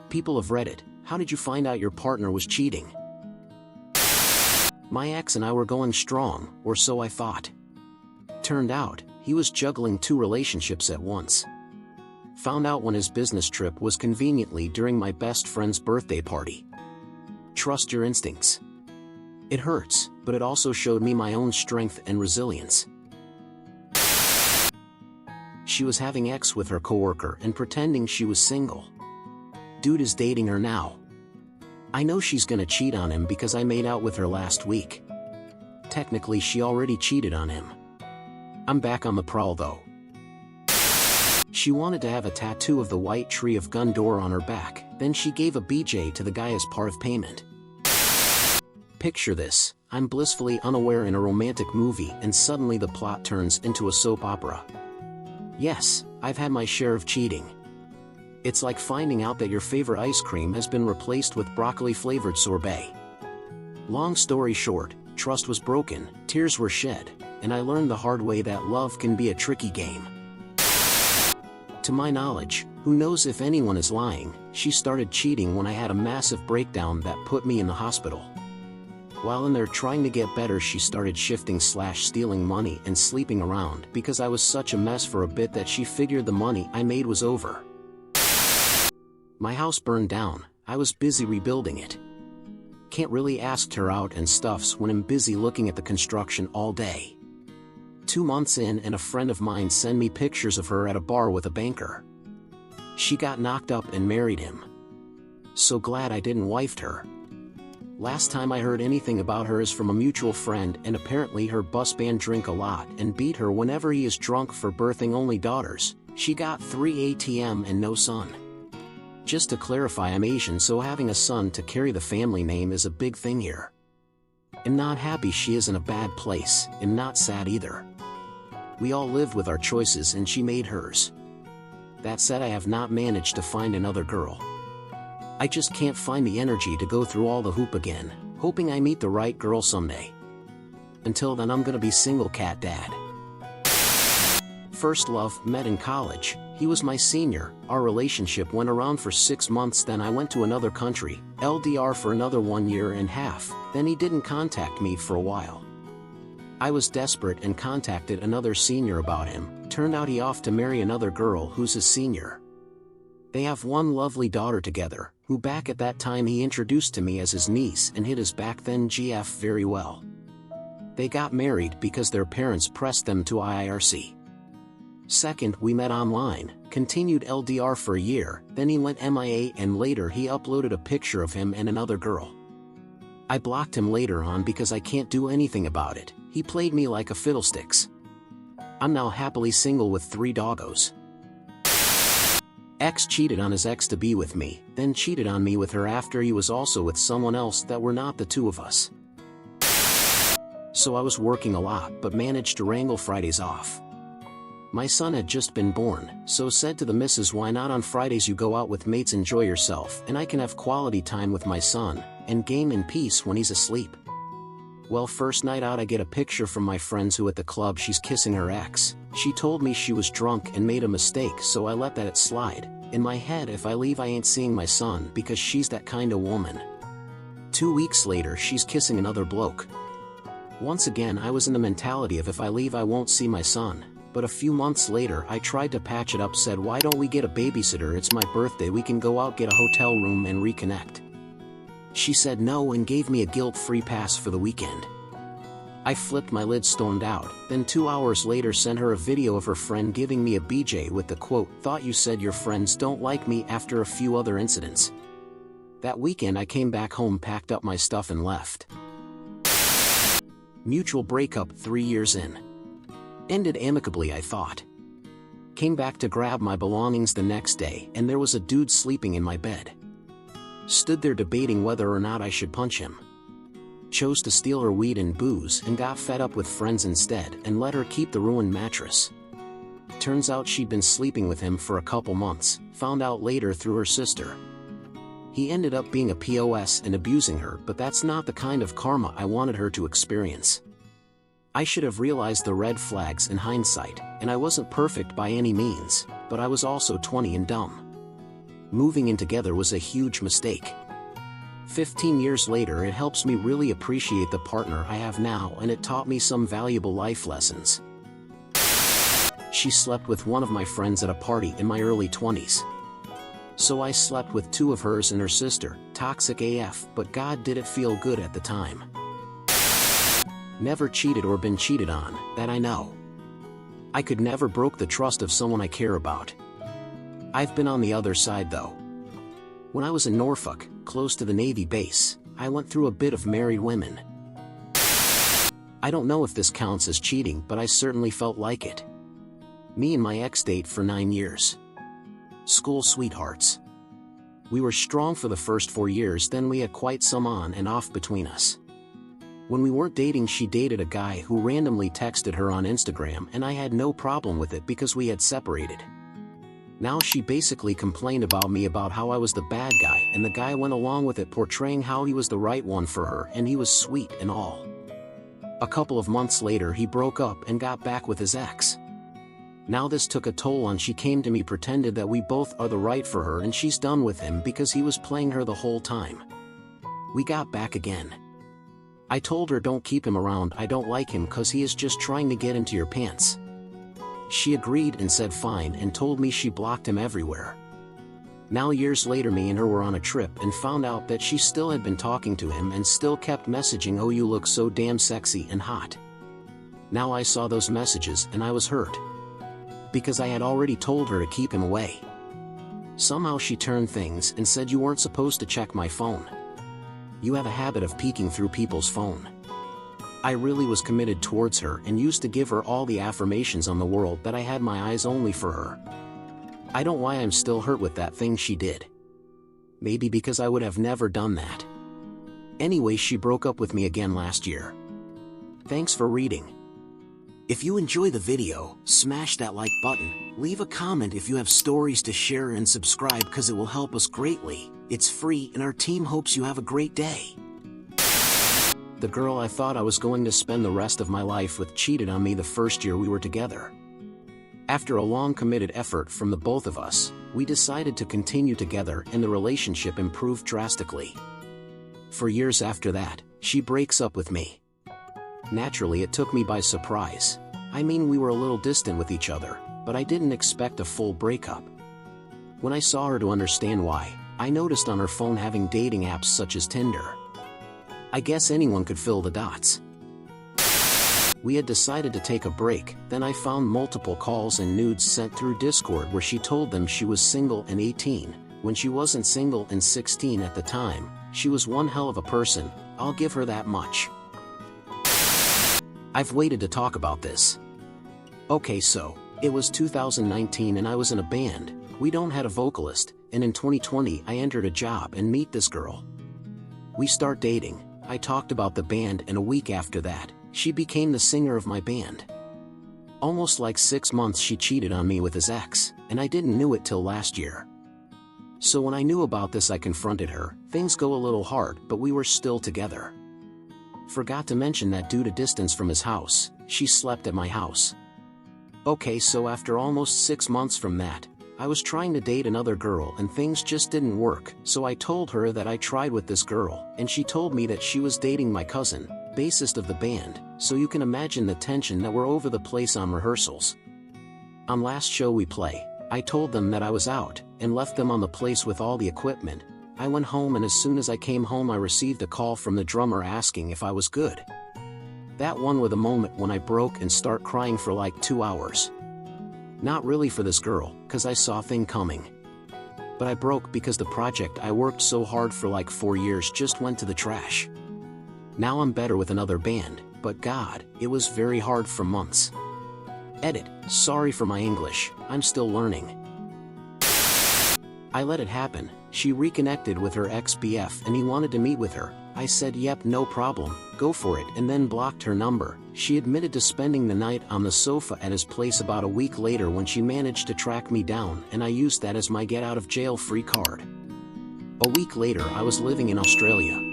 People of Reddit, how did you find out your partner was cheating? My ex and I were going strong, or so I thought. Turned out, he was juggling 2 relationships at once. Found out when his business trip was conveniently during my best friend's birthday party. Trust your instincts. It hurts, but it also showed me my own strength and resilience. She was having sex with her coworker and pretending she was single. Dude is dating her now. I know she's gonna cheat on him because I made out with her last week. Technically, she already cheated on him. I'm back on the prowl though. She wanted to have a tattoo of the white tree of Gondor on her back, then she gave a BJ to the guy as part of payment. Picture this, I'm blissfully unaware in a romantic movie and suddenly the plot turns into a soap opera. Yes, I've had my share of cheating. It's like finding out that your favorite ice cream has been replaced with broccoli-flavored sorbet. Long story short, trust was broken, tears were shed, and I learned the hard way that love can be a tricky game. To my knowledge, who knows if anyone is lying, she started cheating when I had a massive breakdown that put me in the hospital. While in there trying to get better, she started shifting/stealing money and sleeping around because I was such a mess for a bit that she figured the money I made was over. My house burned down, I was busy rebuilding it. Can't really ask her out and stuffs when I'm busy looking at the construction all day. 2 months in and a friend of mine sent me pictures of her at a bar with a banker. She got knocked up and married him. So glad I didn't wifed her. Last time I heard anything about her is from a mutual friend, and apparently her bus band drink a lot and beat her whenever he is drunk for birthing only daughters. She got 3 ATM and no son. Just to clarify, I'm Asian, so having a son to carry the family name is a big thing here. I'm not happy she is in a bad place, and not sad either. We all live with our choices and she made hers. That said, I have not managed to find another girl. I just can't find the energy to go through all the hoop again, hoping I meet the right girl someday. Until then, I'm gonna be single cat dad. First love, met in college, he was my senior, our relationship went around for 6 months, then I went to another country, LDR for another 1.5 years, then he didn't contact me for a while. I was desperate and contacted another senior about him, turned out he off to marry another girl who's his senior. They have one lovely daughter together, who back at that time he introduced to me as his niece and hit his back then GF very well. They got married because their parents pressed them to IIRC. Second, we met online, continued LDR for a year, then he went MIA and later he uploaded a picture of him and another girl. I blocked him later on because I can't do anything about it, he played me like a fiddlesticks. I'm now happily single with 3 doggos. Ex cheated on his ex to be with me, then cheated on me with her after he was also with someone else that were not the 2 of us. So I was working a lot but managed to wrangle Fridays off. My son had just been born, so said to the missus, why not on Fridays you go out with mates, enjoy yourself, and I can have quality time with my son, and game in peace when he's asleep. Well, first night out I get a picture from my friends who at the club she's kissing her ex. She told me she was drunk and made a mistake, so I let that slide. In my head, if I leave I ain't seeing my son because she's that kind of woman. 2 weeks later she's kissing another bloke. Once again I was in the mentality of if I leave I won't see my son, but a few months later I tried to patch it up, said why don't we get a babysitter, it's my birthday, we can go out, get a hotel room and reconnect. She said no and gave me a guilt-free pass for the weekend. I flipped my lid, stormed out, then 2 hours later sent her a video of her friend giving me a BJ with the quote, thought you said your friends don't like me, after a few other incidents. That weekend I came back home, packed up my stuff and left. Mutual breakup 3 years in. Ended amicably, I thought. Came back to grab my belongings the next day and there was a dude sleeping in my bed. Stood there debating whether or not I should punch him. Chose to steal her weed and booze and got fed up with friends instead and let her keep the ruined mattress. Turns out she'd been sleeping with him for a couple months, found out later through her sister. He ended up being a POS and abusing her, but that's not the kind of karma I wanted her to experience. I should have realized the red flags in hindsight, and I wasn't perfect by any means, but I was also 20 and dumb. Moving in together was a huge mistake. 15 years later, it helps me really appreciate the partner I have now, and it taught me some valuable life lessons. She slept with one of my friends at a party in my early 20s. So I slept with two of hers and her sister. Toxic AF, but God, did it feel good at the time. Never cheated or been cheated on, that I know. I could never broke the trust of someone I care about. I've been on the other side though. When I was in Norfolk, close to the Navy base, I went through a bit of married women. I don't know if this counts as cheating, but I certainly felt like it. Me and my ex dated for 9 years. School sweethearts. We were strong for the first 4 years, then we had quite some on and off between us. When we weren't dating, she dated a guy who randomly texted her on Instagram, and I had no problem with it because we had separated. Now she basically complained about me, about how I was the bad guy, and the guy went along with it, portraying how he was the right one for her and he was sweet and all. A couple of months later, he broke up and got back with his ex. Now this took a toll on. She came to me, pretended that we both are the right for her and she's done with him because he was playing her the whole time. We got back again. I told her, don't keep him around, I don't like him cause he is just trying to get into your pants. She agreed and said fine, and told me she blocked him everywhere. Now years later, me and her were on a trip and found out that she still had been talking to him and still kept messaging, oh you look so damn sexy and hot. Now I saw those messages and I was hurt. Because I had already told her to keep him away. Somehow she turned things and said, you weren't supposed to check my phone. You have a habit of peeking through people's phone. I really was committed towards her and used to give her all the affirmations on the world that I had my eyes only for her. I don't know why I'm still hurt with that thing she did. Maybe because I would have never done that. Anyway, she broke up with me again last year. Thanks for reading. If you enjoy the video, smash that like button, leave a comment if you have stories to share, and subscribe because it will help us greatly. It's free and our team hopes you have a great day. The girl I thought I was going to spend the rest of my life with cheated on me the first year we were together. After a long committed effort from the both of us, we decided to continue together and the relationship improved drastically. For years after that, she breaks up with me. Naturally, it took me by surprise. I mean, we were a little distant with each other, but I didn't expect a full breakup. When I saw her to understand why, I noticed on her phone having dating apps such as Tinder. I guess anyone could fill the dots. We had decided to take a break, then I found multiple calls and nudes sent through Discord where she told them she was single and 18, when she wasn't single and 16 at the time. She was one hell of a person, I'll give her that much. I've waited to talk about this. Okay, so, it was 2019 and I was in a band. We don't had a vocalist, and in 2020 I entered a job and meet this girl. We start dating. I talked about the band, and a week after that, she became the singer of my band. Almost like 6 months she cheated on me with his ex, and I didn't knew it till last year. So when I knew about this I confronted her. Things go a little hard, but we were still together. Forgot to mention that due to distance from his house, she slept at my house. Okay, so after almost 6 months from that, I was trying to date another girl and things just didn't work, so I told her that I tried with this girl, and she told me that she was dating my cousin, bassist of the band, so you can imagine the tension that were over the place on rehearsals. On last show we play, I told them that I was out, and left them on the place with all the equipment. I went home, and as soon as I came home I received a call from the drummer asking if I was good. That one was the moment when I broke and start crying for like 2 hours. Not really for this girl, cause I saw thing coming. But I broke because the project I worked so hard for like 4 years just went to the trash. Now I'm better with another band, but God, it was very hard for months. Edit, sorry for my English, I'm still learning. I let it happen. She reconnected with her ex-BF and he wanted to meet with her. I said yep, no problem, go for it, and then blocked her number. She admitted to spending the night on the sofa at his place about a week later when she managed to track me down, and I used that as my get out of jail free card. A week later I was living in Australia.